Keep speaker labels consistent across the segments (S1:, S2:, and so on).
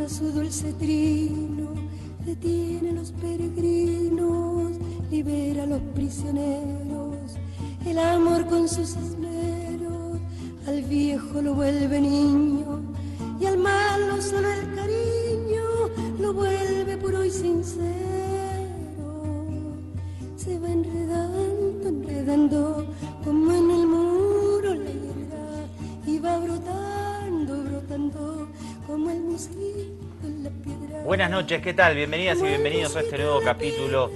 S1: canta su dulce trino, detiene a los peregrinos, libera a los prisioneros, el amor con sus esmeros, al viejo lo vuelve niño, y al malo solo el cariño, lo vuelve puro y sincero, se va enredando, enredando, como en el muro la hiedra, y va brotando, brotando, como el mosquito en la piedra.
S2: Buenas noches, ¿qué tal? Bienvenidas y bienvenidos a este nuevo capítulo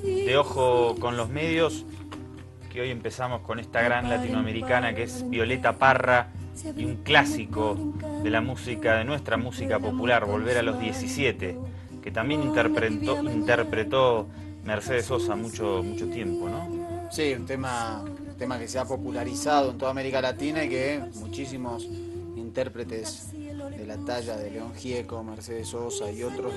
S2: de Ojo con los Medios, que hoy empezamos con esta gran latinoamericana que es Violeta Parra, y un clásico de la música, de nuestra música popular, Volver a los 17, que también interpretó Mercedes Sosa mucho tiempo, ¿no?
S3: Sí, un tema que se ha popularizado en toda América Latina y que muchísimos intérpretes de la talla de León Gieco, Mercedes Sosa y otros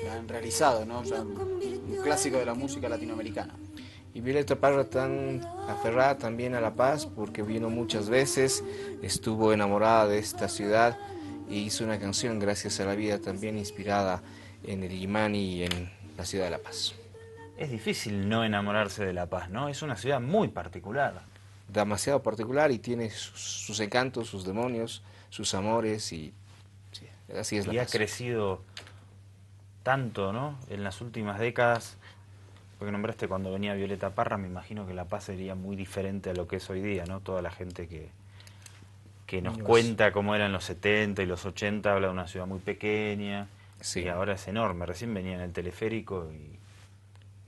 S3: la han realizado, ¿no? O sea, un clásico de la música latinoamericana.
S4: Y Violeta Parra tan aferrada también a La Paz, porque vino muchas veces, estuvo enamorada de esta ciudad y hizo una canción, Gracias a la Vida, también inspirada en el Limani y en la ciudad de La Paz.
S2: Es difícil no enamorarse de La Paz, ¿no? Es una ciudad muy particular.
S4: Demasiado particular y tiene sus encantos, sus demonios, sus amores y sí, así es La
S2: Paz. Y ha
S4: Paz.
S2: crecido tanto, ¿no? En las últimas décadas. Porque nombraste cuando venía Violeta Parra, me imagino que La Paz sería muy diferente a lo que es hoy día, ¿no? Toda la gente que nos cuenta cómo era en los 70 y los 80, habla de una ciudad muy pequeña, sí. Y ahora es enorme. Recién venía en el teleférico y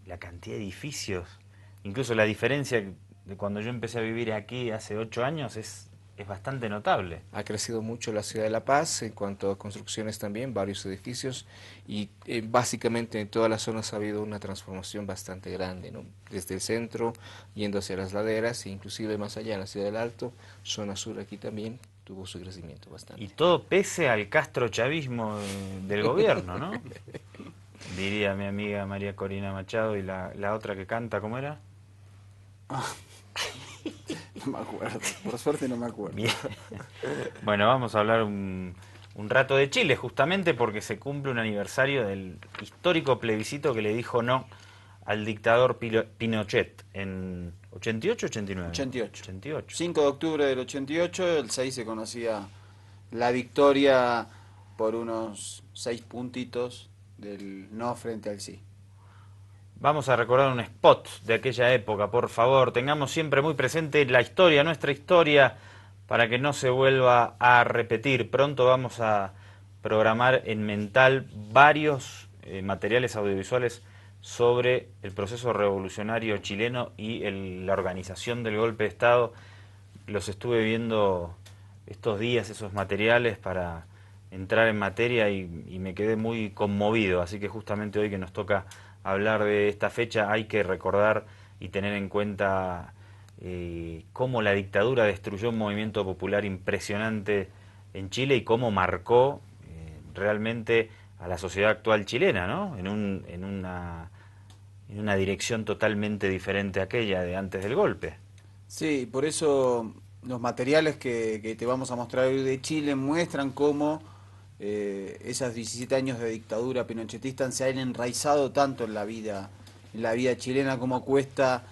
S2: la cantidad de edificios, incluso la diferencia de cuando yo empecé a vivir aquí hace 8 años es bastante notable.
S4: Ha crecido mucho la ciudad de La Paz en cuanto a construcciones también, varios edificios, y básicamente en todas las zonas ha habido una transformación bastante grande, ¿no? Desde el centro, yendo hacia las laderas, e inclusive más allá en la ciudad del Alto, zona sur aquí también tuvo su crecimiento bastante.
S2: Y todo pese al castrochavismo del gobierno, ¿no? Diría mi amiga María Corina Machado, y la otra que canta, ¿cómo era?
S3: No me acuerdo, por suerte no me acuerdo.
S2: Bien. Bueno, vamos a hablar un rato de Chile, justamente porque se cumple un aniversario del histórico plebiscito que le dijo no al dictador Pinochet en 88 o 89.
S3: 88. 5 de octubre del 88, el 6 se conocía la victoria por unos 6 puntitos del no frente al sí.
S2: Vamos a recordar un spot de aquella época, por favor. Tengamos siempre muy presente la historia, nuestra historia, para que no se vuelva a repetir. Pronto vamos a programar en Mental varios materiales audiovisuales sobre el proceso revolucionario chileno y la organización del golpe de Estado. Los estuve viendo estos días, esos materiales, para entrar en materia y me quedé muy conmovido. Así que justamente hoy que nos toca hablar de esta fecha hay que recordar y tener en cuenta cómo la dictadura destruyó un movimiento popular impresionante en Chile y cómo marcó realmente a la sociedad actual chilena, ¿no? En una dirección totalmente diferente a aquella de antes del golpe.
S3: Sí, por eso los materiales que te vamos a mostrar hoy de Chile muestran cómo esos 17 años de dictadura pinochetista se han enraizado tanto en la vida chilena, como cuesta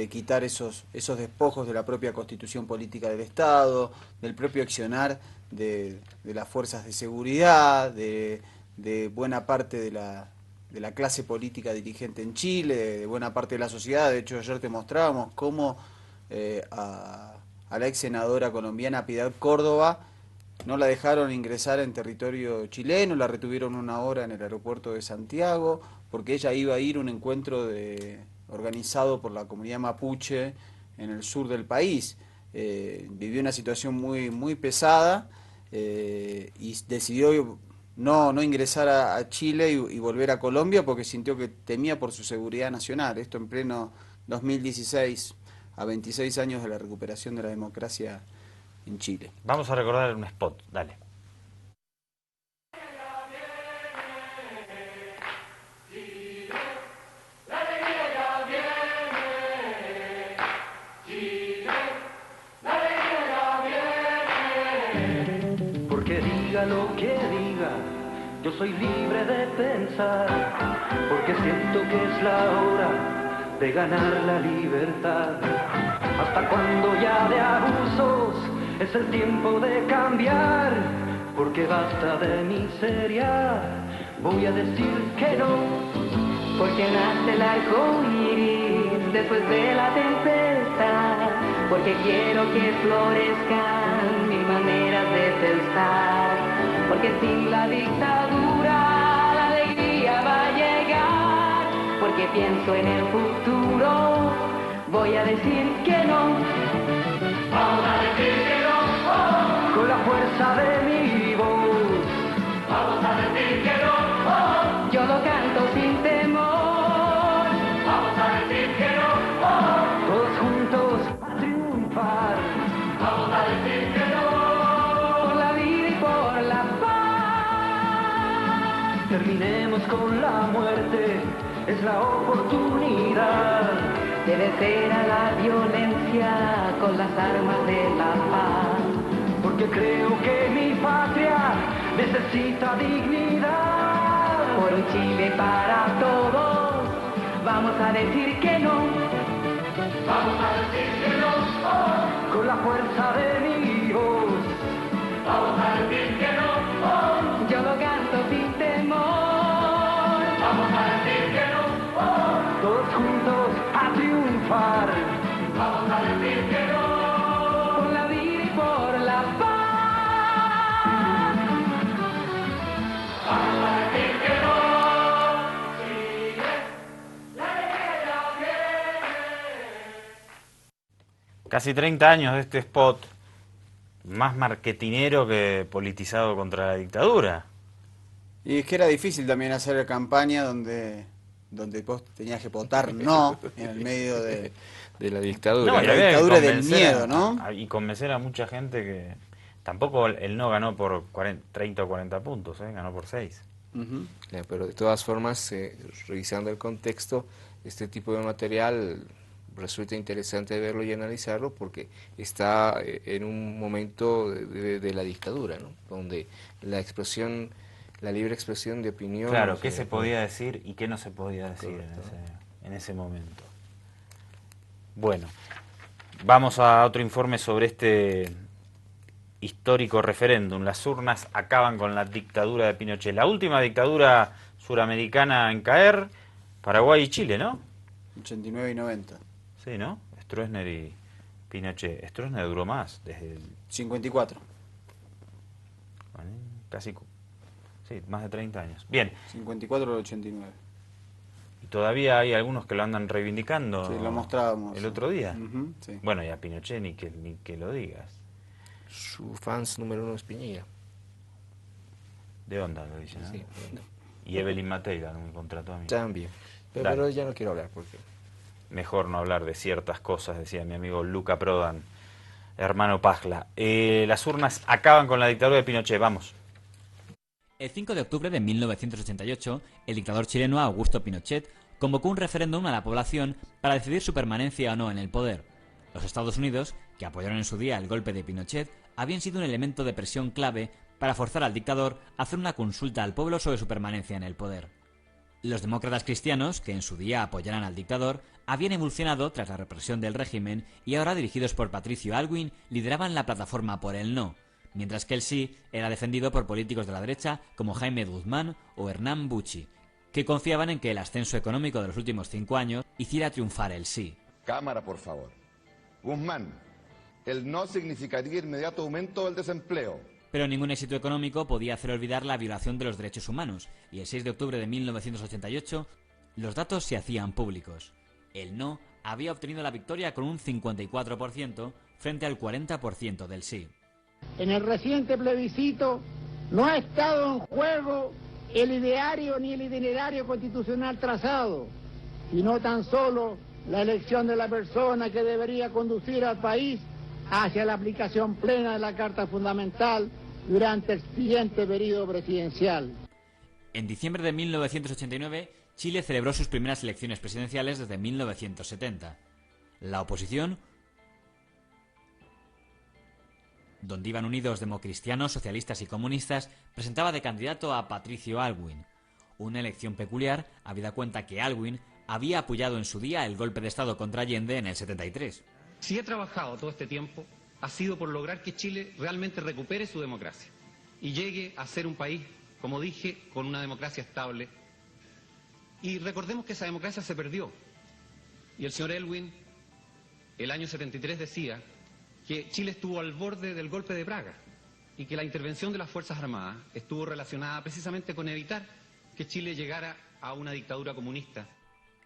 S3: quitar esos despojos de la propia constitución política del Estado, del propio accionar de las fuerzas de seguridad, de buena parte de la clase política dirigente en Chile, de buena parte de la sociedad. De hecho, ayer te mostrábamos cómo a la ex senadora colombiana Piedad Córdoba no la dejaron ingresar en territorio chileno, la retuvieron 1 hora en el aeropuerto de Santiago, porque ella iba a ir a un encuentro organizado por la comunidad mapuche en el sur del país. Vivió una situación muy pesada y decidió no ingresar a Chile y volver a Colombia porque sintió que temía por su seguridad nacional. Esto en pleno 2016, a 26 años de la recuperación de la democracia en Chile.
S2: Vamos a recordar un spot, dale.
S5: Porque diga lo que diga yo soy libre de pensar, porque siento que es la hora de ganar la libertad. ¿Hasta cuando ya de abusos es el tiempo de cambiar? Porque basta de miseria, voy a decir que no.
S6: Porque nace el arco iris después de la tempestad. Porque quiero que florezcan mis maneras de pensar. Porque sin la dictadura la alegría va a llegar. Porque pienso en el futuro, voy a decir que no.
S5: Vamos a decir que no, oh, con la fuerza de mi voz. Vamos a decir que no, oh,
S6: yo lo canto sin temor.
S5: vamos a decir que no, oh, todos juntos a triunfar. Vamos a decir que no,
S6: Por la vida y por la paz.
S5: terminemos con la muerte, es la oportunidad.
S6: De vencer a la violencia con las armas de la paz.
S5: Porque creo que mi patria necesita dignidad.
S6: Por un Chile para todos, vamos a decir que no.
S5: Vamos a decir que no, oh, con la fuerza de mi voz. Vamos a decir que no, oh,
S6: Yo lo canto sin temor.
S5: vamos a decir que no, oh, todos juntos a triunfar. Vamos a decir que no,
S6: Por la vida y por la paz.
S5: vamos a decir que no.
S2: Casi 30 años de este spot, más marketinero que politizado contra la dictadura.
S3: Y es que era difícil también hacer campaña donde vos tenías que votar no en el medio de
S4: la dictadura.
S2: No, y
S3: la
S2: había que
S3: dictadura del
S2: convencer
S3: miedo, ¿no?
S2: Y convencer a mucha gente que tampoco el no ganó por 30 o 40 puntos, ganó por 6.
S3: Ujú.
S4: Pero de todas formas, revisando el contexto, este tipo de material resulta interesante verlo y analizarlo porque está en un momento de la dictadura, ¿no? Donde la libre expresión de opinión...
S2: Claro, qué se podía decir y qué no se podía decir en ese momento. Bueno, vamos a otro informe sobre este histórico referéndum. Las urnas acaban con la dictadura de Pinochet. La última dictadura suramericana en caer, Paraguay y Chile, ¿no?
S3: 89 y 90.
S2: Sí, ¿no? Stroessner y Pinochet. Stroessner duró más, desde el,
S3: 54.
S2: casi, sí, más de 30 años. Bien,
S3: 54 al 89.
S2: y todavía hay algunos que lo andan reivindicando.
S3: Sí, lo mostrábamos.
S2: El otro día.
S3: Ujú, sí.
S2: Bueno, y a Pinochet ni que lo digas.
S4: Su fans número 1 es Piñera.
S2: De onda lo dicen, ¿no?
S4: Sí,
S2: Y Evelyn Matei ganó un contrato a mí.
S4: también.
S2: Dale.
S4: Pero ya no quiero hablar porque...
S2: Mejor no hablar de ciertas cosas, decía mi amigo Luca Prodan, hermano Pajla. Las urnas acaban con la dictadura de Pinochet, vamos.
S7: El 5 de octubre de 1988, el dictador chileno Augusto Pinochet convocó un referéndum a la población para decidir su permanencia o no en el poder. Los Estados Unidos, que apoyaron en su día el golpe de Pinochet, habían sido un elemento de presión clave para forzar al dictador a hacer una consulta al pueblo sobre su permanencia en el poder. Los demócratas cristianos, que en su día apoyaran al dictador, habían evolucionado tras la represión del régimen y ahora, dirigidos por Patricio Aylwin, lideraban la plataforma por el no, mientras que el sí era defendido por políticos de la derecha como Jaime Guzmán o Hernán Bucci, que confiaban en que el ascenso económico de los últimos 5 años hiciera triunfar el sí.
S8: Cámara, por favor. Guzmán, el no significaría inmediato aumento del desempleo.
S7: Pero ningún éxito económico podía hacer olvidar la violación de los derechos humanos, y el 6 de octubre de 1988 los datos se hacían públicos. El no había obtenido la victoria con un 54% frente al 40% del sí.
S9: En el reciente plebiscito no ha estado en juego el ideario ni el itinerario constitucional trazado, sino tan solo la elección de la persona que debería conducir al país hacia la aplicación plena de la Carta Fundamental durante el siguiente periodo presidencial.
S7: En diciembre de 1989, Chile celebró sus primeras elecciones presidenciales desde 1970. La oposición donde iban unidos democristianos, socialistas y comunistas, presentaba de candidato a Patricio Aylwin. Una elección peculiar, habida cuenta que Aylwin había apoyado en su día el golpe de Estado contra Allende en el 73.
S10: Si he trabajado todo este tiempo, ha sido por lograr que Chile realmente recupere su democracia y llegue a ser un país, como dije, con una democracia estable. Y recordemos que esa democracia se perdió. Y el señor Aylwin, el año 73, decía que Chile estuvo al borde del golpe de Praga y que la intervención de las Fuerzas Armadas estuvo relacionada precisamente con evitar que Chile llegara a una dictadura comunista.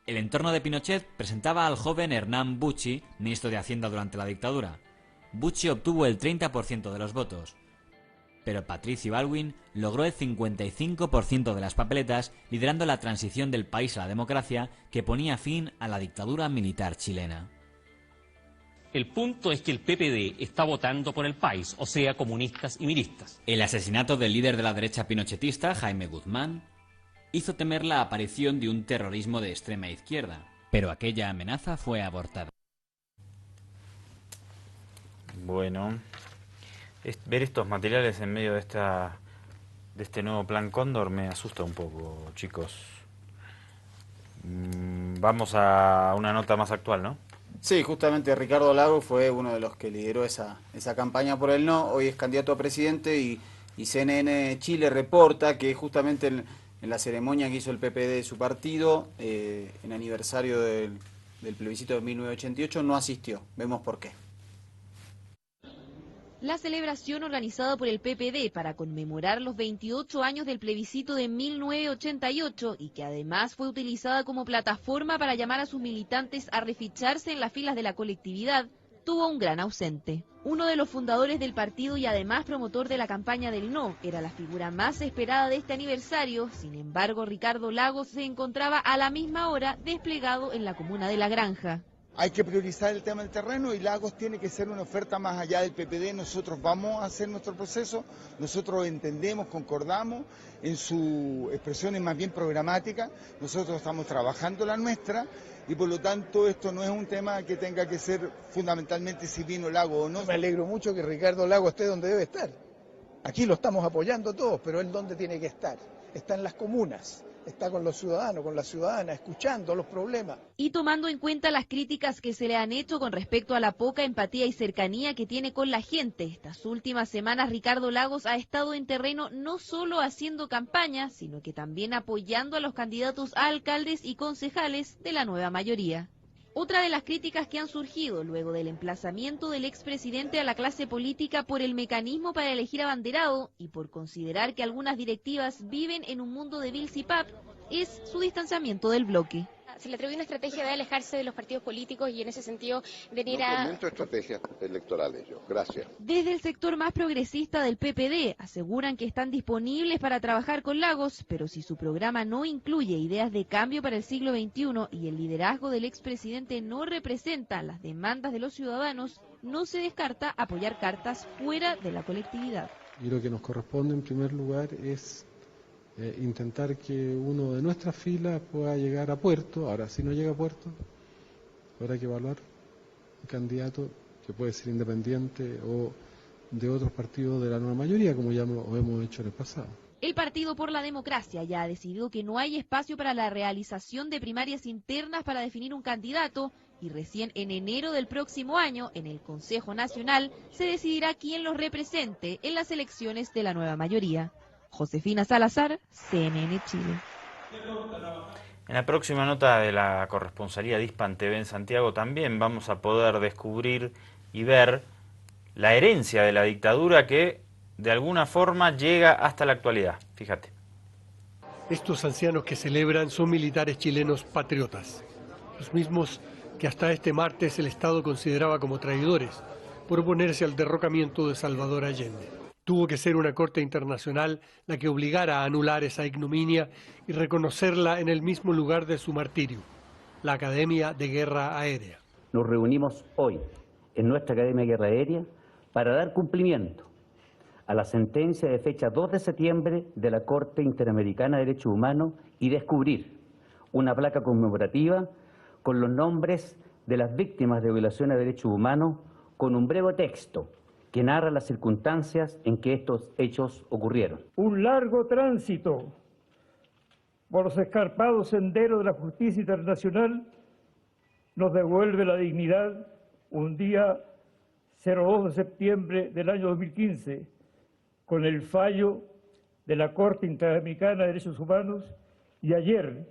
S7: El entorno de Pinochet presentaba al joven Hernán Bucci, ministro de Hacienda durante la dictadura. Bucci obtuvo el 30% de los votos, pero Patricio Aylwin logró el 55% de las papeletas, liderando la transición del país a la democracia que ponía fin a la dictadura militar chilena.
S11: El punto es que el PPD está votando por el país, o sea, comunistas y miristas.
S7: El asesinato del líder de la derecha pinochetista, Jaime Guzmán, hizo temer la aparición de un terrorismo de extrema izquierda, pero aquella amenaza fue abortada.
S2: Bueno, ver estos materiales en medio de este nuevo plan Cóndor me asusta un poco, chicos. Vamos a una nota más actual, ¿no?
S3: Sí, justamente Ricardo Lagos fue uno de los que lideró esa campaña por el no. Hoy es candidato a presidente y CNN Chile reporta que justamente en la ceremonia que hizo el PPD de su partido, en aniversario del plebiscito de 1988, no asistió. Vemos por qué.
S12: La celebración organizada por el PPD para conmemorar los 28 años del plebiscito de 1988 y que además fue utilizada como plataforma para llamar a sus militantes a reficharse en las filas de la colectividad, tuvo un gran ausente. Uno de los fundadores del partido y además promotor de la campaña del no, era la figura más esperada de este aniversario. Sin embargo, Ricardo Lagos se encontraba a la misma hora desplegado en la comuna de La Granja.
S13: Hay que priorizar el tema del terreno y Lagos tiene que ser una oferta más allá del PPD. Nosotros vamos a hacer nuestro proceso, nosotros entendemos, concordamos en sus expresiones más bien programáticas, nosotros estamos trabajando la nuestra y por lo tanto esto no es un tema que tenga que ser fundamentalmente si vino Lagos o no.
S14: Me alegro mucho que Ricardo Lagos esté donde debe estar. Aquí lo estamos apoyando todos, pero él donde tiene que estar. Está en las comunas. Está con los ciudadanos, con la ciudadana, escuchando los problemas.
S12: Y tomando en cuenta las críticas que se le han hecho con respecto a la poca empatía y cercanía que tiene con la gente, estas últimas semanas Ricardo Lagos ha estado en terreno no solo haciendo campaña, sino que también apoyando a los candidatos a alcaldes y concejales de la nueva mayoría. Otra de las críticas que han surgido luego del emplazamiento del expresidente a la clase política por el mecanismo para elegir abanderado y por considerar que algunas directivas viven en un mundo de Bilzipap es su distanciamiento del bloque.
S15: Se le atribuye una estrategia de alejarse de los partidos políticos y en ese sentido venir a...
S8: No comento estrategias electorales yo, gracias.
S12: Desde el sector más progresista del PPD aseguran que están disponibles para trabajar con Lagos, pero si su programa no incluye ideas de cambio para el siglo XXI y el liderazgo del expresidente no representa las demandas de los ciudadanos, no se descarta apoyar cartas fuera de la colectividad.
S16: Y lo que nos corresponde en primer lugar es intentar que uno de nuestras filas pueda llegar a puerto. Ahora, si no llega a puerto, habrá que evaluar un candidato que puede ser independiente o de otros partidos de la nueva mayoría, como ya lo hemos hecho en el pasado.
S12: El Partido por la Democracia ya ha decidido que no hay espacio para la realización de primarias internas para definir un candidato y recién en enero del próximo año, en el Consejo Nacional, se decidirá quién los represente en las elecciones de la nueva mayoría. Josefina Salazar, CNN Chile.
S2: En la próxima nota de la corresponsalía de Hispan TV en Santiago también vamos a poder descubrir y ver la herencia de la dictadura que de alguna forma llega hasta la actualidad. Fíjate.
S17: Estos ancianos que celebran son militares chilenos patriotas, los mismos que hasta este martes el Estado consideraba como traidores por oponerse al derrocamiento de Salvador Allende. Tuvo que ser una corte internacional la que obligara a anular esa ignominia y reconocerla en el mismo lugar de su martirio, la Academia de Guerra Aérea.
S18: Nos reunimos hoy en nuestra Academia de Guerra Aérea para dar cumplimiento a la sentencia de fecha 2 de septiembre de la Corte Interamericana de Derechos Humanos y descubrir una placa conmemorativa con los nombres de las víctimas de violación de derechos humanos con un breve texto que narra las circunstancias en que estos hechos ocurrieron.
S19: Un largo tránsito por los escarpados senderos de la justicia internacional nos devuelve la dignidad un día 02 de septiembre del año 2015 con el fallo de la Corte Interamericana de Derechos Humanos y ayer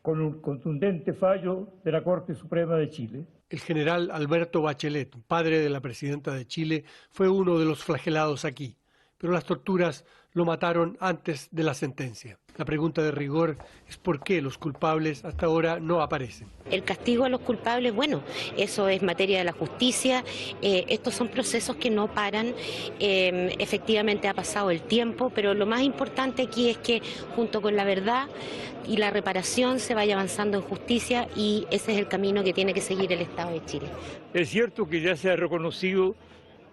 S19: con un contundente fallo de la Corte Suprema de Chile.
S17: El general Alberto Bachelet, padre de la presidenta de Chile, fue uno de los flagelados aquí, pero las torturas lo mataron antes de la sentencia. La pregunta de rigor es por qué los culpables hasta ahora no aparecen.
S20: El castigo a los culpables, bueno, eso es materia de la justicia, estos son procesos que no paran, efectivamente ha pasado el tiempo, pero lo más importante aquí es que junto con la verdad y la reparación se vaya avanzando en justicia y ese es el camino que tiene que seguir el Estado de Chile.
S19: Es cierto que ya se ha reconocido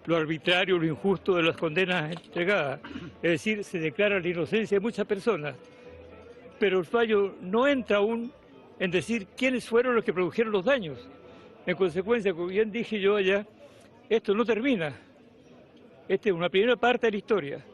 S19: lo arbitrario, lo injusto de las condenas entregadas, es decir, se declara la inocencia de muchas personas, pero el fallo no entra aún en decir quiénes fueron los que produjeron los daños. En consecuencia, como bien dije yo allá, esto no termina. Esta es una primera parte de la historia.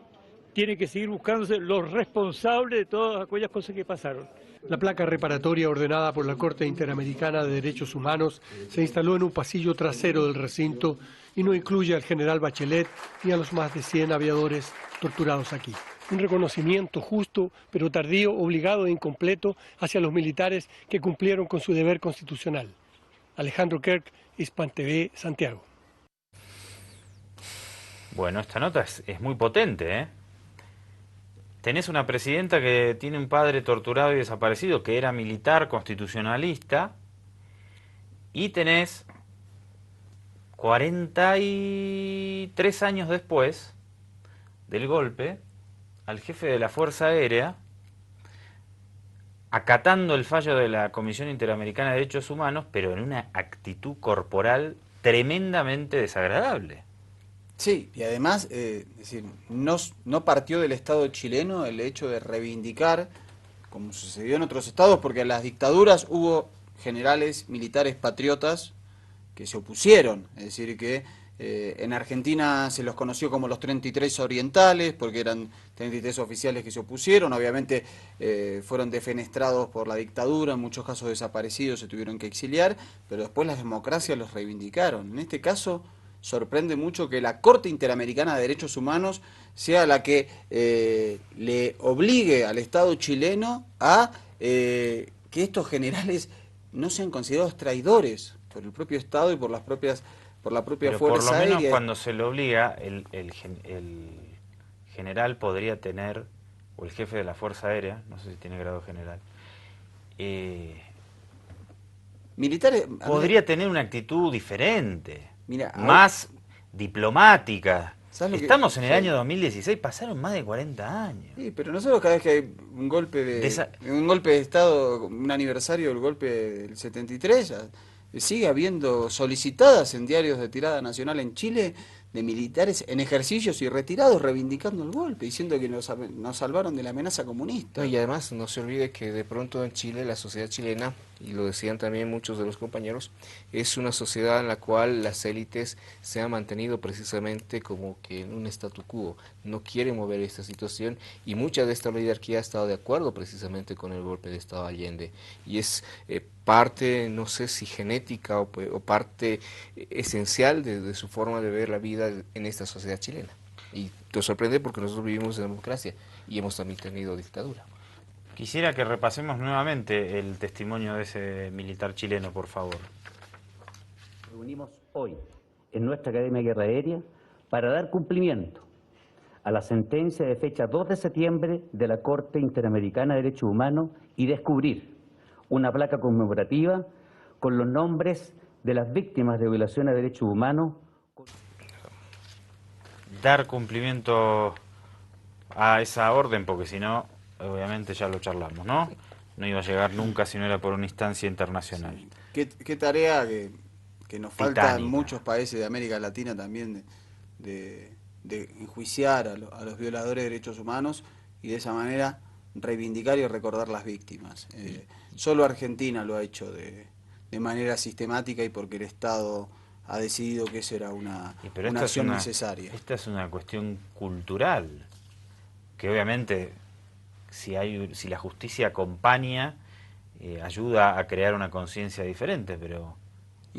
S19: Tiene que seguir buscándose los responsables de todas aquellas cosas que pasaron.
S17: La placa reparatoria ordenada por la Corte Interamericana de Derechos Humanos se instaló en un pasillo trasero del recinto y no incluye al general Bachelet ni a los más de 100 aviadores torturados aquí. Un reconocimiento justo, pero tardío, obligado e incompleto hacia los militares que cumplieron con su deber constitucional. Alejandro Kirk, Hispan TV, Santiago.
S2: Bueno, esta nota es muy potente, ¿eh? Tenés una presidenta que tiene un padre torturado y desaparecido, que era militar constitucionalista, y tenés 43 años después del golpe al jefe de la Fuerza Aérea acatando el fallo de la Comisión Interamericana de Derechos Humanos, pero en una actitud corporal tremendamente desagradable.
S3: Sí, y además, es decir, no partió del Estado chileno el hecho de reivindicar, como sucedió en otros estados, porque en las dictaduras hubo generales militares patriotas que se opusieron, es decir, que en Argentina se los conoció como los 33 orientales, porque eran 33 oficiales que se opusieron, obviamente fueron defenestrados por la dictadura, en muchos casos desaparecidos, se tuvieron que exiliar, pero después las democracias los reivindicaron. En este caso sorprende mucho que la Corte Interamericana de Derechos Humanos sea la que le obligue al Estado chileno a que estos generales no sean considerados traidores por el propio Estado y por la propia
S2: Pero
S3: Fuerza
S2: por lo menos
S3: Aérea.
S2: cuando se le obliga, el general podría tener, o el jefe de la Fuerza Aérea, no sé si tiene grado general,
S3: militares
S2: podría tener una actitud diferente,
S3: mira,
S2: más diplomática.
S3: ¿Sabes lo
S2: Estamos
S3: que,
S2: en el año 2016, pasaron más de 40 años.
S3: Sí, pero nosotros cada vez que hay un golpe de Estado, un aniversario del golpe del 73, sigue habiendo solicitadas en diarios de tirada nacional en Chile de militares en ejercicios y retirados reivindicando el golpe, diciendo que nos salvaron de la amenaza comunista.
S4: No, y además no se olvide que de pronto en Chile, la sociedad chilena, y lo decían también muchos de los compañeros, es una sociedad en la cual las élites se han mantenido precisamente como que en un statu quo, no quieren mover esta situación, y mucha de esta oligarquía ha estado de acuerdo precisamente con el golpe de Estado Allende, y es parte, no sé si genética o parte esencial de su forma de ver la vida en esta sociedad chilena. Y te sorprende porque nosotros vivimos en democracia y hemos también tenido dictadura.
S2: Quisiera que repasemos nuevamente el testimonio de ese militar chileno, por favor.
S18: Nos reunimos hoy en nuestra Academia de Guerra Aérea para dar cumplimiento a la sentencia de fecha 2 de septiembre de la Corte Interamericana de Derechos Humanos y descubrir una placa conmemorativa con los nombres de las víctimas de violaciones de derechos humanos.
S2: Dar cumplimiento a esa orden, porque si no, obviamente ya lo charlamos, ¿no? No iba a llegar nunca si no era por una instancia internacional.
S3: Sí. ¿Qué tarea que nos falta
S2: Titánica.
S3: en muchos países de América Latina también de enjuiciar a los violadores de derechos humanos y de esa manera reivindicar y recordar las víctimas. Solo Argentina lo ha hecho de manera sistemática y porque el Estado ha decidido que eso era una
S2: Pero
S3: acción necesaria.
S2: Esta es una cuestión cultural, que obviamente si la justicia acompaña, ayuda a crear una conciencia diferente, pero...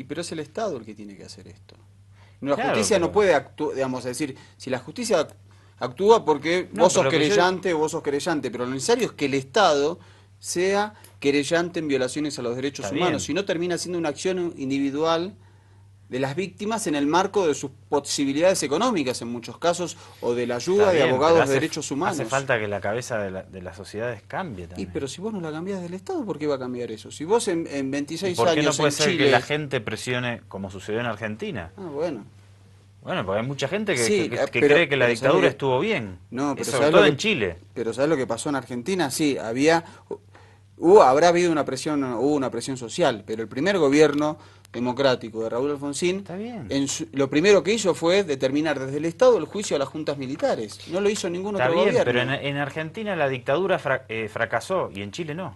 S3: Pero es el Estado el que tiene que hacer esto. La
S2: Claro,
S3: justicia no puede actuar, digamos, es decir, si la justicia actúa porque vos sos querellante o vos sos querellante, pero lo necesario es que el Estado sea querellante en violaciones a los derechos humanos, si no termina siendo una acción individual de las víctimas en el marco de sus posibilidades económicas en muchos casos, o de la ayuda de abogados de derechos humanos.
S2: Hace falta que la cabeza de las sociedades cambie también.
S3: Pero si vos no la cambiás del Estado, ¿por qué va a cambiar eso? Si vos en 26
S2: ¿Por qué
S3: años
S2: no puede
S3: en
S2: ser
S3: Chile...
S2: que la gente presione como sucedió en Argentina?
S3: Bueno,
S2: porque hay mucha gente que,
S3: sí,
S2: que cree que la dictadura estuvo bien.
S3: No, pero
S2: sobre todo en Chile.
S3: Pero ¿sabés lo que pasó en Argentina? Sí, habrá habido una presión social, pero el primer gobierno democrático de Raúl Alfonsín, lo primero que hizo fue determinar desde el Estado el juicio a las juntas militares. No lo hizo ningún otro gobierno.
S2: Pero en Argentina la dictadura fracasó y en Chile no.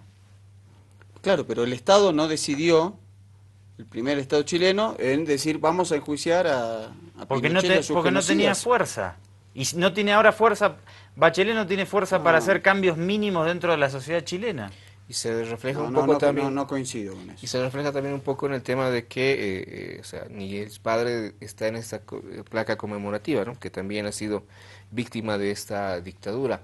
S3: Claro, pero el Estado no decidió, el primer Estado chileno, en decir vamos a enjuiciar a Pinochet y a sus
S2: porque no tenía fuerza. Y no tiene ahora fuerza, Bachelet no tiene fuerza para hacer cambios mínimos dentro de la sociedad chilena.
S4: Y se refleja un poco también...
S3: No coincido con eso.
S4: Y se refleja también un poco en el tema de que ni el padre está en esta placa conmemorativa, ¿no? Que también ha sido víctima de esta dictadura.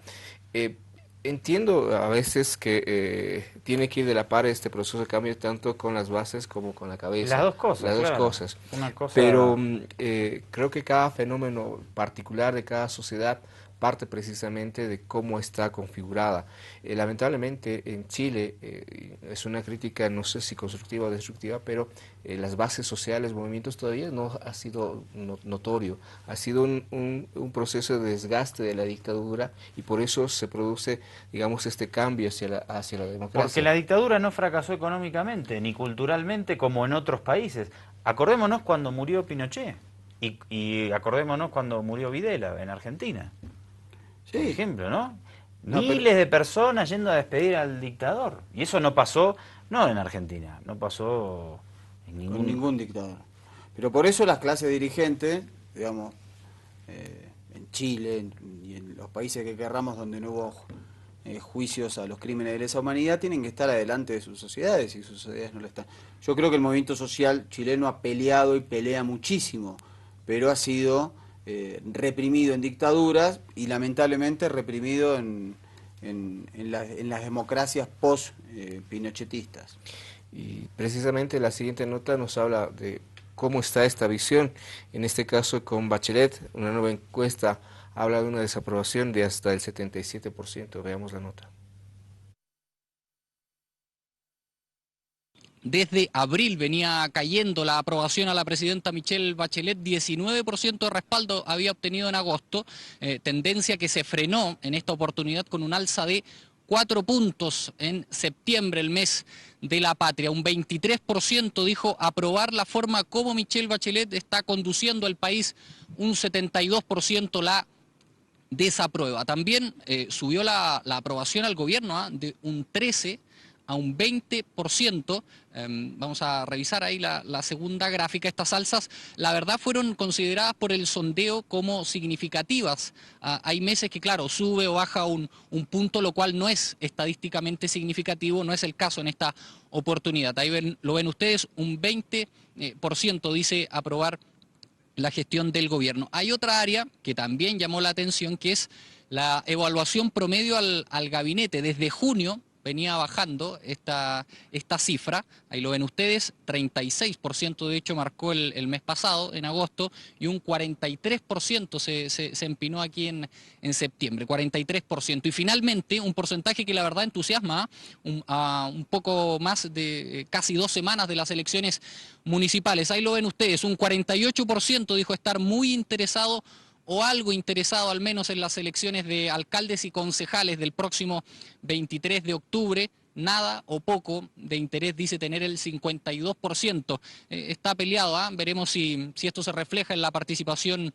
S4: Entiendo a veces que tiene que ir de la par este proceso de cambio tanto con las bases como con la cabeza.
S2: Las dos cosas.
S4: Las dos cosas.
S2: Cosa...
S4: Pero creo que cada fenómeno particular de cada sociedad parte precisamente de cómo está configurada. Lamentablemente en Chile, es una crítica no sé si constructiva o destructiva, pero las bases sociales, movimientos todavía no ha sido notorio. Ha sido un proceso de desgaste de la dictadura y por eso se produce, digamos, este cambio hacia la democracia.
S2: Porque la dictadura no fracasó económicamente ni culturalmente como en otros países. Acordémonos cuando murió Pinochet y acordémonos cuando murió Videla en Argentina. Por ejemplo, ¿no? Miles de personas yendo a despedir al dictador. Y eso no pasó, no en Argentina, no pasó en
S3: ningún dictador. Pero por eso las clases dirigentes, digamos, en Chile y en los países que querramos donde no hubo juicios a los crímenes de lesa humanidad, tienen que estar adelante de sus sociedades y sus sociedades no lo están. Yo creo que el movimiento social chileno ha peleado y pelea muchísimo, pero ha sido... reprimido en dictaduras y lamentablemente reprimido en las democracias post-pinochetistas.
S4: Y precisamente la siguiente nota nos habla de cómo está esta visión, en este caso con Bachelet. Una nueva encuesta habla de una desaprobación de hasta el 77%. Veamos la nota.
S21: Desde abril venía cayendo la aprobación a la presidenta Michelle Bachelet, 19% de respaldo había obtenido en agosto, tendencia que se frenó en esta oportunidad con un alza de 4 puntos en septiembre, el mes de la patria. Un 23% dijo aprobar la forma como Michelle Bachelet está conduciendo al país, un 72% la desaprueba. También subió la aprobación al gobierno de un 13% a un 20%. Vamos a revisar ahí la segunda gráfica. Estas alzas, la verdad, fueron consideradas por el sondeo como significativas. Hay meses que, claro, sube o baja un punto, lo cual no es estadísticamente significativo, no es el caso en esta oportunidad. Ahí lo ven ustedes, un 20% dice aprobar la gestión del gobierno. Hay otra área que también llamó la atención, que es la evaluación promedio al gabinete. Desde junio venía bajando esta cifra, ahí lo ven ustedes, 36% de hecho marcó el mes pasado, en agosto, y un 43% se empinó aquí en septiembre, 43%. Y finalmente, un porcentaje que la verdad entusiasma a un poco más de casi 2 semanas de las elecciones municipales. Ahí lo ven ustedes, un 48% dijo estar muy interesado o algo interesado al menos en las elecciones de alcaldes y concejales del próximo 23 de octubre, nada o poco de interés dice tener el 52%. Está peleado, veremos si esto se refleja en la participación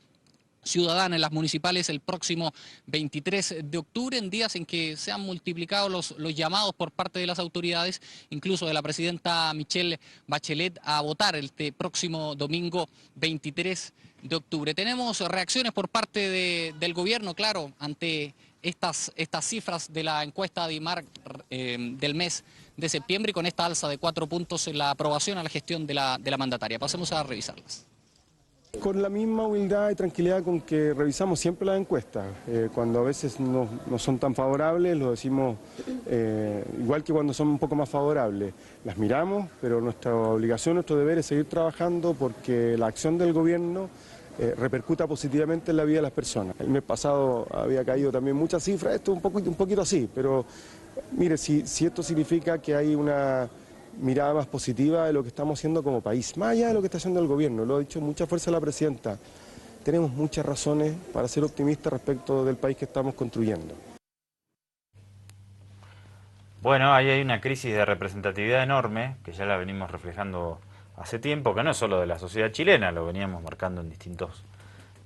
S21: ciudadana en las municipales el próximo 23 de octubre, en días en que se han multiplicado los llamados por parte de las autoridades, incluso de la presidenta Michelle Bachelet, a votar este próximo domingo 23 de octubre. Tenemos reacciones por parte del gobierno, claro, ante estas cifras de la encuesta de IMAR del mes de septiembre, y con esta alza de 4 puntos en la aprobación a la gestión de la mandataria. Pasemos a revisarlas.
S1: Con la misma humildad y tranquilidad con que revisamos siempre las encuestas, cuando a veces no son tan favorables, lo decimos igual que cuando son un poco más favorables. Las miramos, pero nuestra obligación, nuestro deber es seguir trabajando porque la acción del gobierno repercuta positivamente en la vida de las personas. El mes pasado había caído también muchas cifras, esto es un poquito así, pero mire, si esto significa que hay una mirada más positiva de lo que estamos haciendo como país, más allá de lo que está haciendo el gobierno, lo ha dicho mucha fuerza la presidenta, tenemos muchas razones para ser optimistas respecto del país que estamos construyendo.
S2: Bueno, ahí hay una crisis de representatividad enorme, que ya la venimos reflejando hace tiempo, que no es solo de la sociedad chilena, lo veníamos marcando en distintos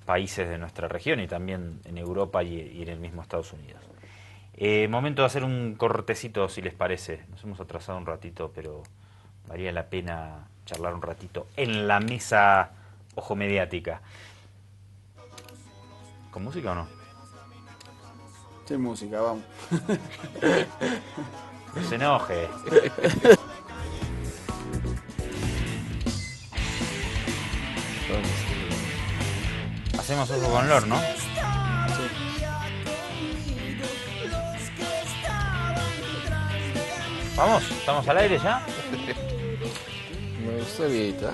S2: países de nuestra región y también en Europa y en el mismo Estados Unidos. Momento de hacer un cortecito, si les parece. Nos hemos atrasado un ratito, pero valía la pena charlar un ratito en la mesa ojo mediática. ¿Con música o no?
S3: Sin música, vamos.
S2: No se enoje. Hacemos ojo con Lord, ¿no? Vamos, ¿estamos al aire ya?
S4: Me gustó el videito, ¿eh?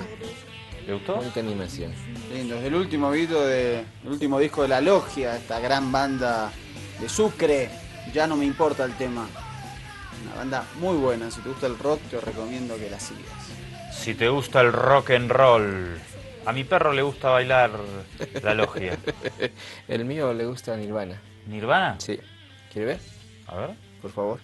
S2: ¿Te gustó?
S4: Bonita animación.
S3: Lindo, es el último video el último disco de La Logia, esta gran banda de Sucre. Ya no me importa el tema. Una banda muy buena, si te gusta el rock te recomiendo que la sigas.
S2: Si te gusta el rock and roll. A mi perro le gusta bailar La Logia.
S4: El mío le gusta Nirvana.
S2: ¿Nirvana?
S4: Sí. ¿Quiere ver?
S2: A ver.
S4: Por favor.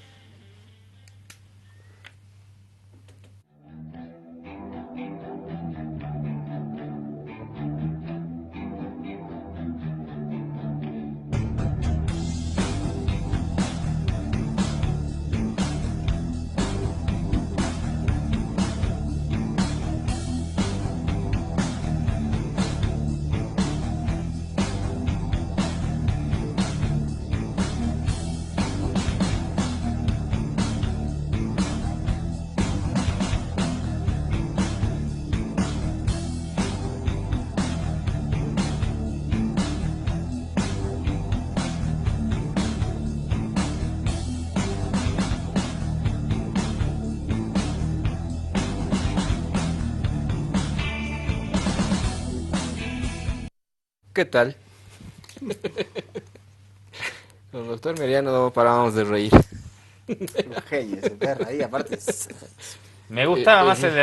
S4: ¿Qué tal? Con el doctor Meriano no parábamos de reír.
S3: Un genio ese perro ahí, aparte.
S2: Me gustaba más el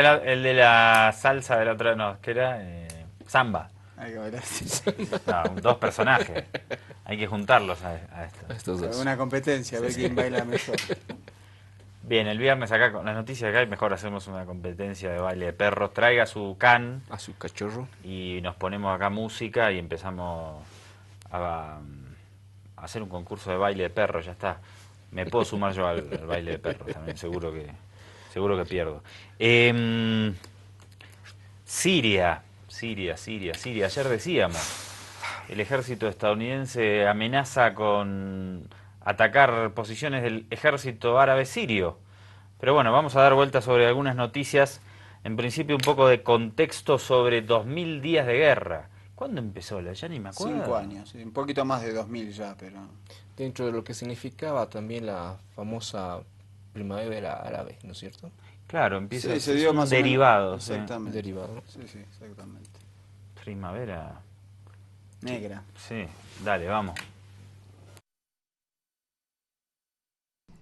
S2: de la salsa de la otra, no, que era samba.
S3: Hay que bailar.
S2: No, 2 personajes. Hay que juntarlos a
S4: estos dos.
S3: Una competencia, a ver quién baila mejor.
S2: Bien, el viernes acá con las noticias de acá, mejor hacemos una competencia de baile de perros. Traiga su can.
S4: A su cachorro.
S2: Y nos ponemos acá música y empezamos a hacer un concurso de baile de perros, ya está. Me puedo sumar yo al baile de perros también, seguro que pierdo. Siria. Ayer decíamos, el ejército estadounidense amenaza con atacar posiciones del ejército árabe sirio. Pero bueno, vamos a dar vuelta sobre algunas noticias. En principio un poco de contexto sobre 2000 días de guerra. ¿Cuándo empezó? Ya ni me acuerdo.
S3: 5 años, sí, un poquito más de 2000 ya, pero...
S4: Dentro de lo que significaba también la famosa primavera árabe, ¿no es cierto?
S2: Claro, empieza
S3: sí, se dio más
S2: derivado.
S3: Exactamente.
S4: Derivado.
S3: Sí, exactamente.
S2: Primavera...
S3: Negra.
S2: Sí, dale, vamos.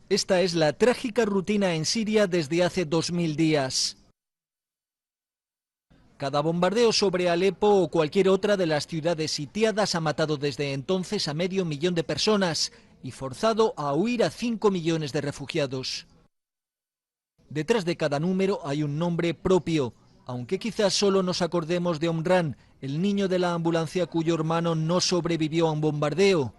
S22: Esta es la trágica rutina en Siria desde hace 2000 días. Cada bombardeo sobre Alepo o cualquier otra de las ciudades sitiadas ha matado desde entonces a 500.000 de personas y forzado a huir a 5 millones de refugiados. Detrás de cada número hay un nombre propio, Aunque quizás solo nos acordemos de Omran, el niño de la ambulancia cuyo hermano no sobrevivió a un bombardeo.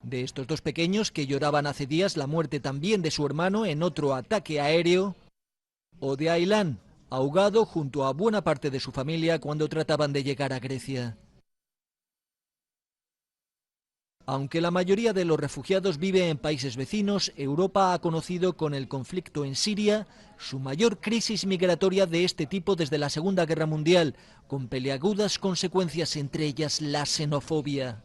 S22: De estos dos pequeños que lloraban hace días la muerte también de su hermano en otro ataque aéreo. O de Aylan, ahogado junto a buena parte de su familia cuando trataban de llegar a Grecia. Aunque la mayoría de los refugiados vive en países vecinos, Europa ha conocido con el conflicto en Siria su mayor crisis migratoria de este tipo desde la Segunda Guerra Mundial, con peliagudas consecuencias, entre ellas la xenofobia.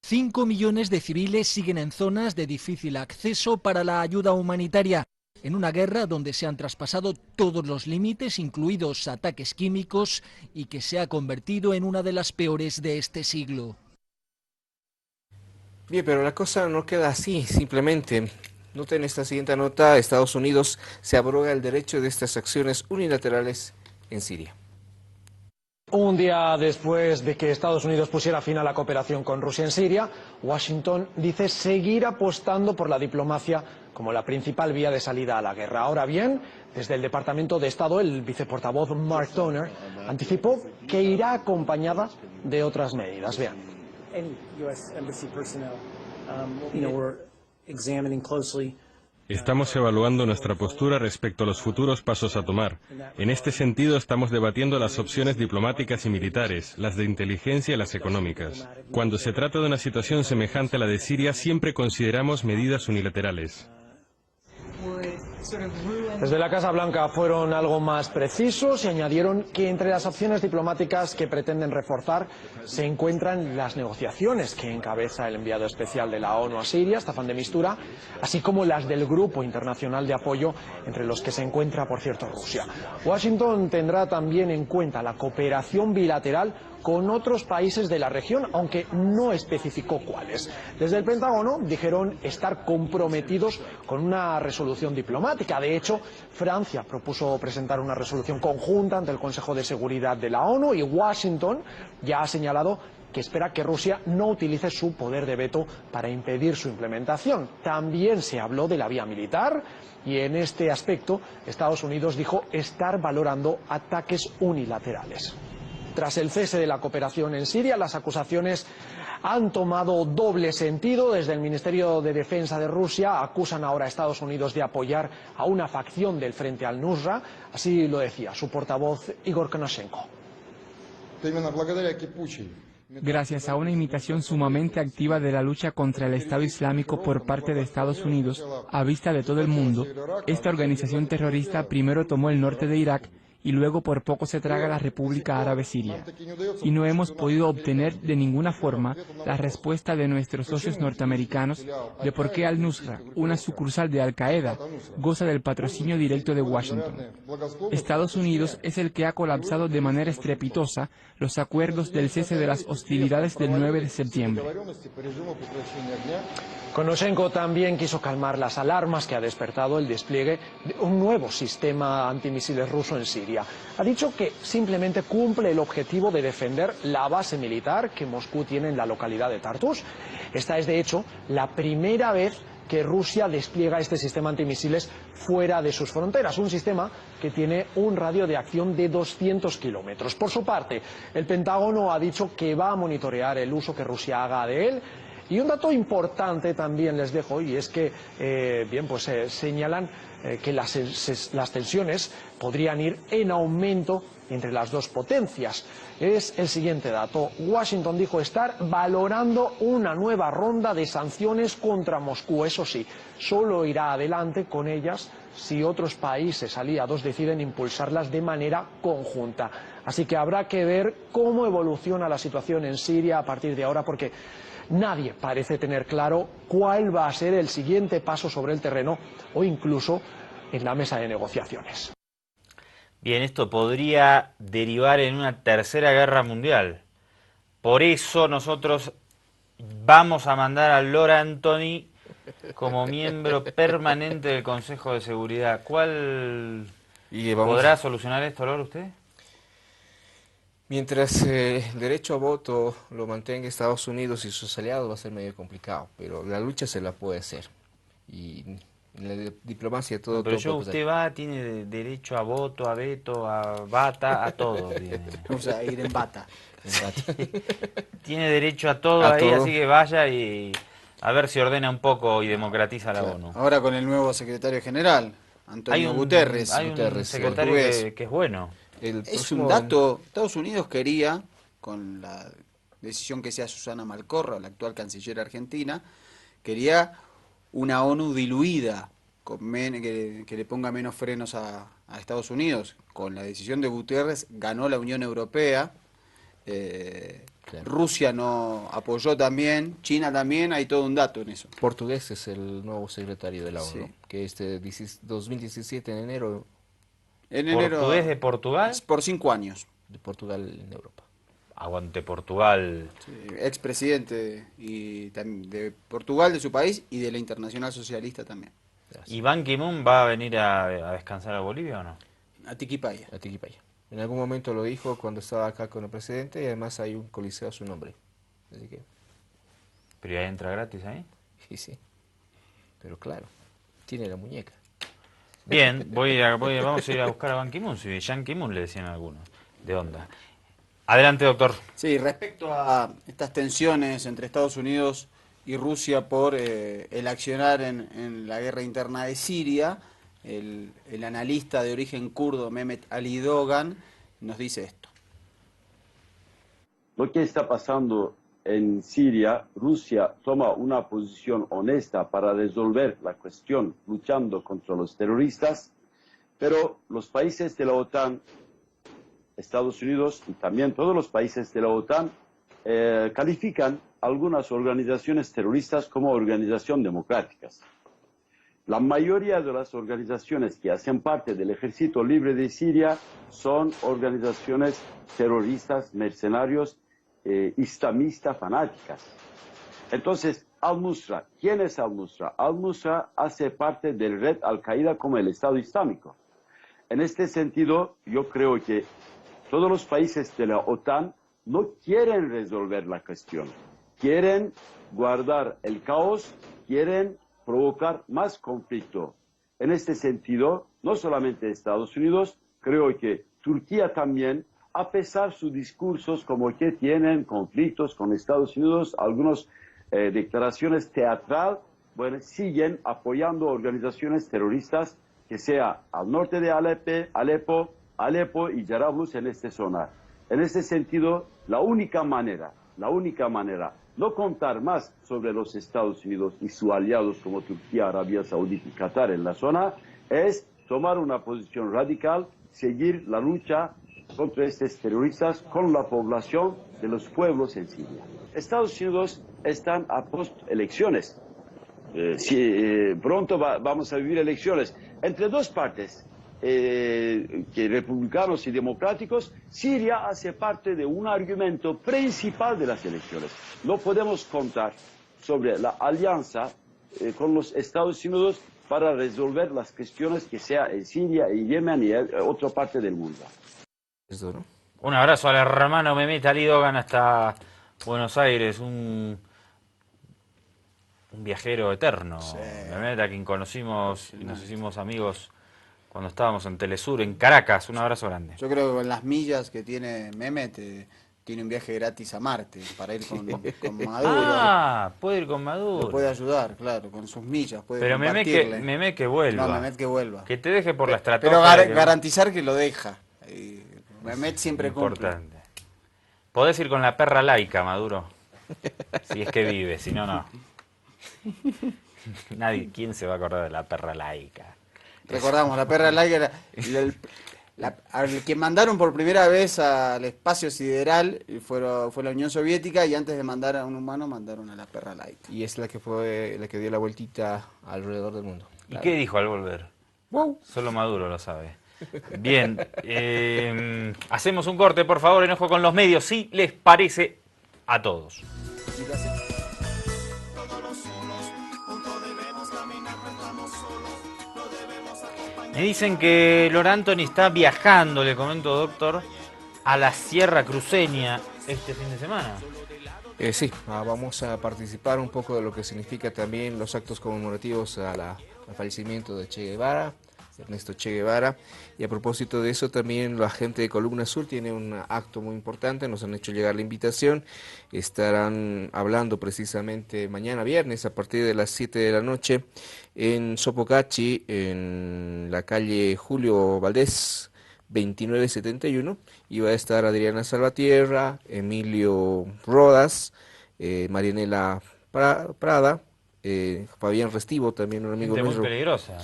S22: 5 millones de civiles siguen en zonas de difícil acceso para la ayuda humanitaria, en una guerra donde se han traspasado todos los límites, incluidos ataques químicos, y que se ha convertido en una de las peores de este siglo.
S4: Bien, pero la cosa no queda así, simplemente. Noten esta siguiente nota: Estados Unidos se abroga el derecho de estas acciones unilaterales en Siria.
S5: Un día después de que Estados Unidos pusiera fin a la cooperación con Rusia en Siria, Washington dice seguir apostando por la diplomacia como la principal vía de salida a la guerra. Ahora bien, desde el Departamento de Estado, el viceportavoz Mark Toner anticipó que irá acompañada de otras medidas. Vean.
S6: Estamos evaluando nuestra postura respecto a los futuros pasos a tomar. En este sentido, estamos debatiendo las opciones diplomáticas y militares, las de inteligencia y las económicas. Cuando se trata de una situación semejante a la de Siria, siempre consideramos medidas unilaterales.
S5: Desde la Casa Blanca fueron algo más precisos y añadieron que entre las opciones diplomáticas que pretenden reforzar se encuentran las negociaciones que encabeza el enviado especial de la ONU a Siria, Staffan de Mistura, así como las del Grupo Internacional de Apoyo, entre los que se encuentra, por cierto, Rusia. Washington tendrá también en cuenta la cooperación bilateral con otros países de la región, aunque no especificó cuáles. Desde el Pentágono dijeron estar comprometidos con una resolución diplomática. De hecho, Francia propuso presentar una resolución conjunta ante el Consejo de Seguridad de la ONU y Washington ya ha señalado que espera que Rusia no utilice su poder de veto para impedir su implementación. También se habló de la vía militar y en este aspecto Estados Unidos dijo estar valorando ataques unilaterales. Tras el cese de la cooperación en Siria, las acusaciones han tomado doble sentido. Desde el Ministerio de Defensa de Rusia acusan ahora a Estados Unidos de apoyar a una facción del Frente al-Nusra. Así lo decía su portavoz Igor Konashenko.
S23: Gracias a una imitación sumamente activa de la lucha contra el Estado Islámico por parte de Estados Unidos, a vista de todo el mundo, esta organización terrorista primero tomó el norte de Irak y luego por poco se traga la República Árabe Siria. Y no hemos podido obtener de ninguna forma la respuesta de nuestros socios norteamericanos de por qué Al-Nusra, una sucursal de Al-Qaeda, goza del patrocinio directo de Washington. Estados Unidos es el que ha colapsado de manera estrepitosa los acuerdos del cese de las hostilidades del 9 de septiembre.
S5: Konashenko también quiso calmar las alarmas que ha despertado el despliegue de un nuevo sistema antimisiles ruso en Siria. Ha dicho que simplemente cumple el objetivo de defender la base militar que Moscú tiene en la localidad de Tartus. Esta es, de hecho, la primera vez que Rusia despliega este sistema antimisiles fuera de sus fronteras, un sistema que tiene un radio de acción de 200 kilómetros. Por su parte, el Pentágono ha dicho que va a monitorear el uso que Rusia haga de él. Y un dato importante también les dejo, y es que señalan que las tensiones podrían ir en aumento entre las dos potencias. Es el siguiente dato. Washington dijo estar valorando una nueva ronda de sanciones contra Moscú. Eso sí, solo irá adelante con ellas si otros países aliados deciden impulsarlas de manera conjunta. Así que habrá que ver cómo evoluciona la situación en Siria a partir de ahora, porque nadie parece tener claro cuál va a ser el siguiente paso sobre el terreno o incluso en la mesa de negociaciones.
S2: Bien, esto podría derivar en una tercera guerra mundial. Por eso nosotros vamos a mandar a Lord Anthony como miembro permanente del Consejo de Seguridad. ¿Cuál podrá solucionar esto, Lord, usted?
S4: Mientras el derecho a voto lo mantenga Estados Unidos y sus aliados va a ser medio complicado, pero la lucha se la puede hacer. Y En la diplomacia todo...
S2: Pero
S4: todo
S2: usted va, tiene derecho a voto, a veto, a bata, a todo.
S3: Vamos a ir en bata.
S2: Tiene derecho a todo ahí, todo. Así que vaya y a ver si ordena un poco y democratiza la ONU.
S3: Ahora con el nuevo secretario general, Antonio Guterres.
S2: Hay un secretario que es bueno.
S3: Es un dato. Estados Unidos quería, con la decisión que sea Susana Malcorra, la actual canciller argentina, quería una ONU diluida, que le ponga menos frenos a Estados Unidos. Con la decisión de Guterres ganó la Unión Europea, claro. Rusia no apoyó también, China también, hay todo un dato en eso.
S4: Portugués es el nuevo secretario de la ONU, sí. Que 2017 en enero...
S2: ¿Portugués de Portugal?
S3: Por 5 años.
S4: De Portugal en Europa.
S2: Aguante Portugal.
S3: Sí, expresidente de Portugal, de su país, y de la Internacional Socialista también.
S2: Gracias. ¿Y Ban Ki-moon va a venir a descansar a Bolivia o no?
S3: A Tiquipaya.
S4: A Tiquipaya. En algún momento lo dijo cuando estaba acá con el presidente, y además hay un coliseo a su nombre. Así que...
S2: ¿Pero ya entra gratis ahí?
S4: Sí. Pero claro, tiene la muñeca.
S2: Bien, vamos a ir a buscar a Ban Ki-moon, si Jan Ki-moon le decían algunos, de onda. Adelante, doctor.
S3: Sí, respecto a estas tensiones entre Estados Unidos y Rusia por el accionar en la guerra interna de Siria, el analista de origen kurdo Mehmet Ali Dogan nos dice esto.
S9: Lo que está pasando en Siria, Rusia toma una posición honesta para resolver la cuestión luchando contra los terroristas, pero los países de la OTAN, Estados Unidos y también todos los países de la OTAN califican algunas organizaciones terroristas como organizaciones democráticas. La mayoría de las organizaciones que hacen parte del Ejército Libre de Siria son organizaciones terroristas, mercenarios, islamistas, fanáticas. Entonces, Al-Nusra, ¿quién es Al-Nusra? Al-Nusra hace parte del red Al-Qaeda como el Estado Islámico. En este sentido, yo creo que todos los países de la OTAN no quieren resolver la cuestión, quieren guardar el caos, quieren provocar más conflicto. En este sentido, no solamente Estados Unidos, creo que Turquía también, a pesar de sus discursos como que tienen conflictos con Estados Unidos, algunas declaraciones teatrales, bueno, siguen apoyando organizaciones terroristas que sea al norte de Alepo y Jarablus en esta zona. En este sentido, la única manera, no contar más sobre los Estados Unidos y sus aliados como Turquía, Arabia Saudita y Qatar en la zona, es tomar una posición radical, seguir la lucha contra estos terroristas con la población de los pueblos en Siria. Estados Unidos están a post-elecciones. Pronto vamos a vivir elecciones entre dos partes, que republicanos y democráticos. Siria hace parte de un argumento principal de las elecciones. No podemos contar sobre la alianza con los Estados Unidos para resolver las cuestiones que sea en Siria, en Yemen y en otra parte del mundo.
S2: Un abrazo al hermano Mehmet Ali Dogan hasta Buenos Aires, un viajero eterno. Sí. Mehmet, a quien conocimos y nos hicimos amigos cuando estábamos en Telesur, en Caracas. Un abrazo grande.
S3: Yo creo que con las millas que tiene Mehmet, tiene un viaje gratis a Marte para ir con Maduro.
S2: Ah, puede ir con Maduro.
S3: Lo puede ayudar, claro, con sus millas. Puede
S2: pero Mehmet que vuelva.
S3: No, Mehmet que vuelva.
S2: Que te deje por la estrategia.
S3: Pero garantizar que lo deja. Mehmet siempre
S2: importante. Cumple. Podés ir con la perra laica, Maduro. Si es que vive, si no, no. ¿Quién se va a acordar de la perra laica?
S3: Recordamos, la perra laica era al que mandaron por primera vez al espacio sideral fue la Unión Soviética, y antes de mandar a un humano mandaron a la perra laica.
S4: Y es la que dio la vueltita alrededor del mundo.
S2: ¿Y qué dijo al volver?
S3: Wow.
S2: Solo Maduro lo sabe. Bien, hacemos un corte, por favor, enojo con los medios, si les parece a todos. Me dicen que Lor Anthony está viajando, le comento, doctor, a la Sierra Cruceña este fin de semana.
S4: Sí, vamos a participar un poco de lo que significa también los actos conmemorativos al fallecimiento de Che Guevara, Ernesto Che Guevara, y a propósito de eso también la gente de Columna Sur tiene un acto muy importante, nos han hecho llegar la invitación, estarán hablando precisamente mañana viernes a partir de las 7 de la noche en Sopocachi, en la calle Julio Valdés 2971, y va a estar Adriana Salvatierra, Emilio Rodas, Marianela Prada, Fabián Restivo, también un amigo
S2: Gente
S4: nuestro,
S2: muy peligrosa,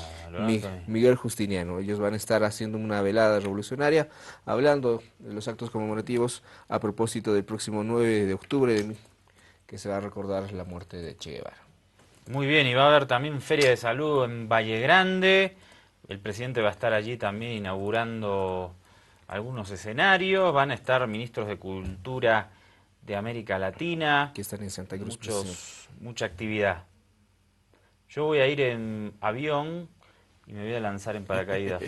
S4: Miguel Justiniano. Ellos van a estar haciendo una velada revolucionaria, hablando de los actos conmemorativos a propósito del próximo 9 de octubre, que se va a recordar la muerte de Che Guevara.
S2: Muy bien, y va a haber también Feria de Salud en Valle Grande. El presidente va a estar allí también inaugurando algunos escenarios. Van a estar ministros de Cultura de América Latina.
S4: Que están en Santa Cruz.
S2: Mucha actividad. Yo voy a ir en avión y me voy a lanzar en paracaídas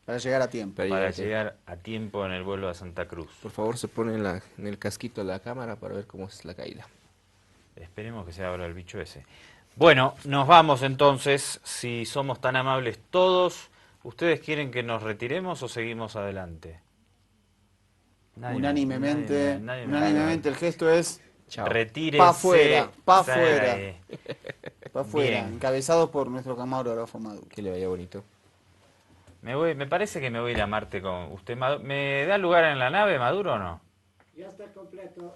S3: para llegar a tiempo.
S2: Para llegar a tiempo en el vuelo a Santa Cruz.
S4: Por favor, se pone en el casquito de la cámara para ver cómo es la caída.
S2: Esperemos que se abra el bicho ese. Bueno, nos vamos entonces, si somos tan amables todos. ¿Ustedes quieren que nos retiremos o seguimos adelante?
S3: Unánimemente el gesto es...
S2: Chao. Retírese.
S3: Pa' afuera, pa' afuera.
S2: Bien.
S3: Pa' afuera, encabezados por nuestro camarógrafo Maduro.
S4: Que le vaya bonito.
S2: Me parece que me voy a ir a Marte con usted. ¿Me da lugar en la nave, Maduro, o no?
S7: Ya está completo.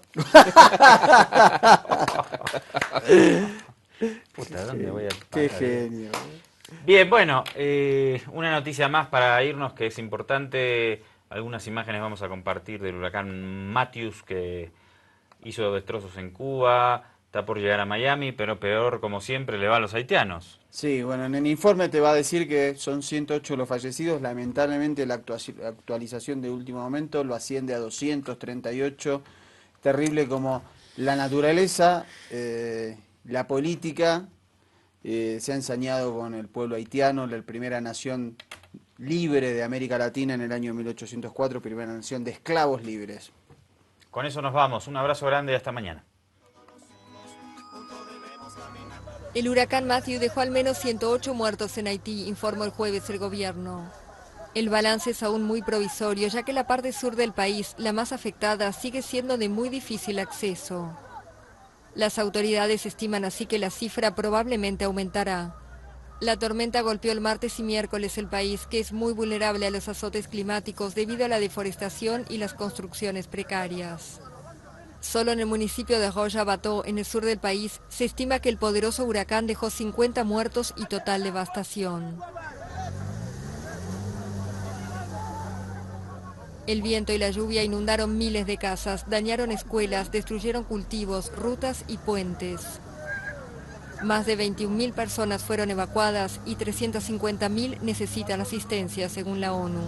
S2: Puta, ¿dónde voy a parar?
S3: Qué genio.
S2: Bien, bueno, una noticia más para irnos que es importante. Algunas imágenes vamos a compartir del huracán Matthews que hizo destrozos en Cuba, está por llegar a Miami, pero peor, como siempre, le va a los haitianos.
S3: Sí, bueno, en el informe te va a decir que son 108 los fallecidos. Lamentablemente la actualización de último momento lo asciende a 238. Terrible como la naturaleza, la política se ha ensañado con el pueblo haitiano, la primera nación libre de América Latina en el año 1804, primera nación de esclavos libres.
S2: Con eso nos vamos. Un abrazo grande y hasta mañana.
S10: El huracán Matthew dejó al menos 108 muertos en Haití, informó el jueves el gobierno. El balance es aún muy provisorio, ya que la parte sur del país, la más afectada, sigue siendo de muy difícil acceso. Las autoridades estiman así que la cifra probablemente aumentará. La tormenta golpeó el martes y miércoles el país, que es muy vulnerable a los azotes climáticos debido a la deforestación y las construcciones precarias. Solo en el municipio de Roya Bateau, en el sur del país, se estima que el poderoso huracán dejó 50 muertos y total devastación. El viento y la lluvia inundaron miles de casas, dañaron escuelas, destruyeron cultivos, rutas y puentes. Más de 21.000 personas fueron evacuadas y 350.000 necesitan asistencia, según la ONU.